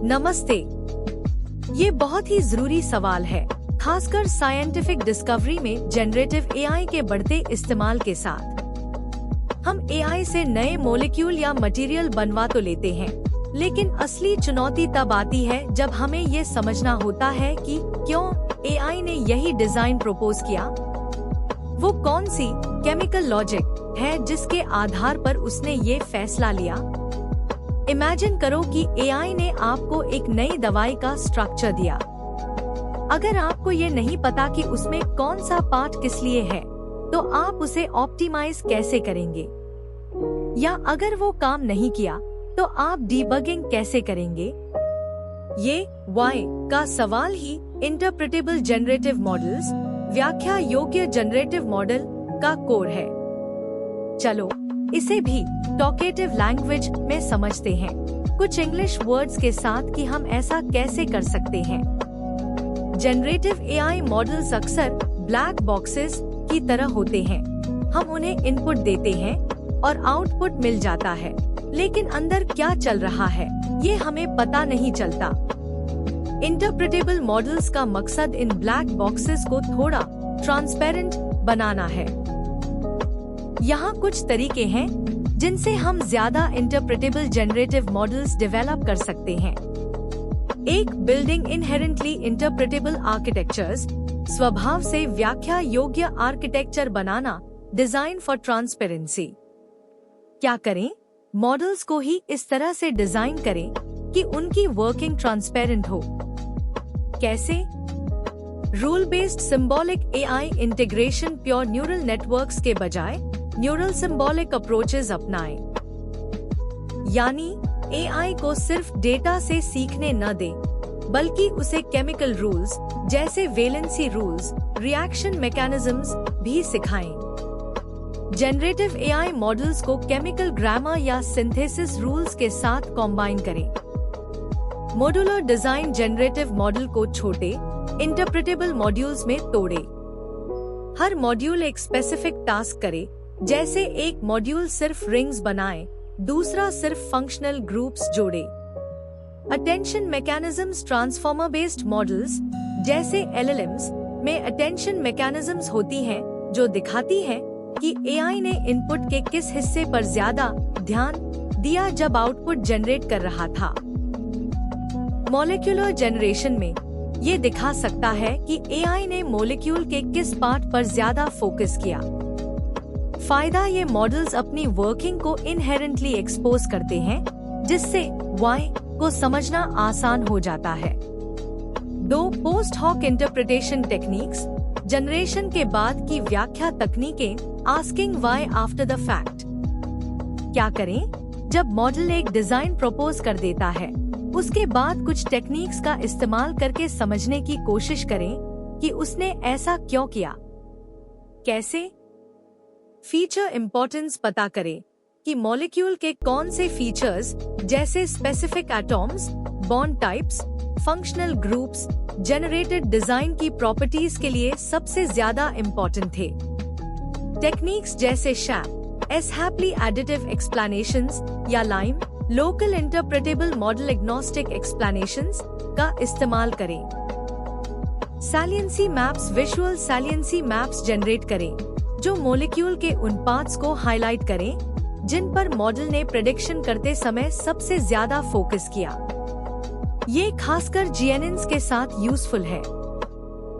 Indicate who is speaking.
Speaker 1: नमस्ते। ये बहुत ही जरूरी सवाल है, खासकर साइंटिफिक डिस्कवरी में जनरेटिव एआई के बढ़ते इस्तेमाल के साथ। हम एआई से नए मॉलिक्यूल या मटेरियल बनवा तो लेते हैं, लेकिन असली चुनौती तब आती है जब हमें ये समझना होता है कि क्यों एआई ने यही डिजाइन प्रपोज किया। वो कौन सी केमिकल लॉजिक है जिसके आधार पर उसने ये फैसला लिया। इमेजिन करो कि एआई ने आपको एक नई दवाई का स्ट्रक्चर दिया। अगर आपको ये नहीं पता कि उसमें कौन सा पार्ट किस लिए है, तो आप उसे ऑप्टिमाइज कैसे करेंगे? या अगर वो काम नहीं किया, तो आप डीबगिंग कैसे करेंगे? ये व्हाई का सवाल ही इंटरप्रेटेबल जनरेटिव मॉडल्स, व्याख्या योग्य जनरेटिव मॉडल का कोर है। चलो इसे भी टॉकेटिव लैंग्वेज में समझते हैं, कुछ इंग्लिश वर्ड्स के साथ कि हम ऐसा कैसे कर सकते हैं। जनरेटिव एआई मॉडल्स अक्सर ब्लैक बॉक्सेस की तरह होते हैं। हम उन्हें इनपुट देते हैं और आउटपुट मिल जाता है, लेकिन अंदर क्या चल रहा है ये हमें पता नहीं चलता। इंटरप्रेटेबल मॉडल्स का मकसद इन ब्लैक बॉक्सेस को थोड़ा ट्रांसपेरेंट बनाना है। यहाँ कुछ तरीके हैं जिनसे हम ज्यादा इंटरप्रेटेबल जनरेटिव मॉडल्स डेवलप कर सकते हैं। एक, बिल्डिंग इनहेरेंटली इंटरप्रेटेबल आर्किटेक्चर्स, स्वभाव से व्याख्या योग्य architecture banana, design for transparency. क्या करें? मॉडल्स को ही इस तरह से डिजाइन करें कि उनकी वर्किंग ट्रांसपेरेंट हो। कैसे? Rule based symbolic AI integration, pure neural networks के बजाय न्यूरल सिंबॉलिक अप्रोचेस अपनाएं। यानी एआई को सिर्फ डेटा से सीखने न दे, बल्कि उसे केमिकल रूल्स जैसे वेलेंसी रूल्स, रिएक्शन मैकेनिज्म्स भी सिखाएं। जनरेटिव एआई मॉडल्स को केमिकल ग्रामर या सिंथेसिस रूल्स के साथ कॉम्बाइन करें। मॉड्यूलर डिजाइन जनरेटिव मॉडल को छोटे इंटरप्रेटेबल मॉड्यूल्स में तोड़े। हर मॉड्यूल एक स्पेसिफिक टास्क करे, जैसे एक मॉड्यूल सिर्फ रिंग्स बनाए, दूसरा सिर्फ फंक्शनल ग्रुप्स जोड़े। Attention mechanisms, transformer based models जैसे एलएलएम्स में अटेंशन मैकेनिज्म्स होती हैं जो दिखाती हैं कि एआई ने इनपुट के किस हिस्से पर ज्यादा ध्यान दिया जब आउटपुट जनरेट कर रहा था। मॉलिक्यूलर जनरेशन में ये दिखा सकता है कि एआई ने मॉलिक्यूल के किस पार्ट पर ज्यादा फोकस किया। फायदा, ये मॉडल्स अपनी वर्किंग को इनहेरेंटली एक्सपोज करते हैं, जिससे व्हाई को समझना आसान हो जाता है। 2, post hoc interpretation techniques, generation के बाद की व्याख्या तकनीकें, asking why after the fact. क्या करें? जब मॉडल एक डिजाइन प्रपोज कर देता है, उसके बाद कुछ टेक्निक्स का इस्तेमाल करके समझने की कोशिश करें कि उसने ऐसा क्यों किया। कैसे? फीचर इंपॉर्टेंस पता करें कि मॉलिक्यूल के कौन से फीचर्स जैसे specific atoms, bond types, functional groups generated design की प्रॉपर्टीज के लिए सबसे ज्यादा इम्पोर्टेंट थे। टेक्निक्स जैसे शैप, एसहैप्ली एडिटिव एक्सप्लेनेशंस या lime, local interpretable model agnostic explanations का इस्तेमाल करें। सैलिएंसी मैप्स, विजुअल सैलिएंसी मैप्स जनरेट करें जो मॉलिक्यूल के उन पार्ट्स को हाईलाइट करें जिन पर मॉडल ने प्रेडिक्शन करते समय सबसे ज्यादा फोकस किया। ये खासकर जीएनएन्स के साथ यूजफुल है।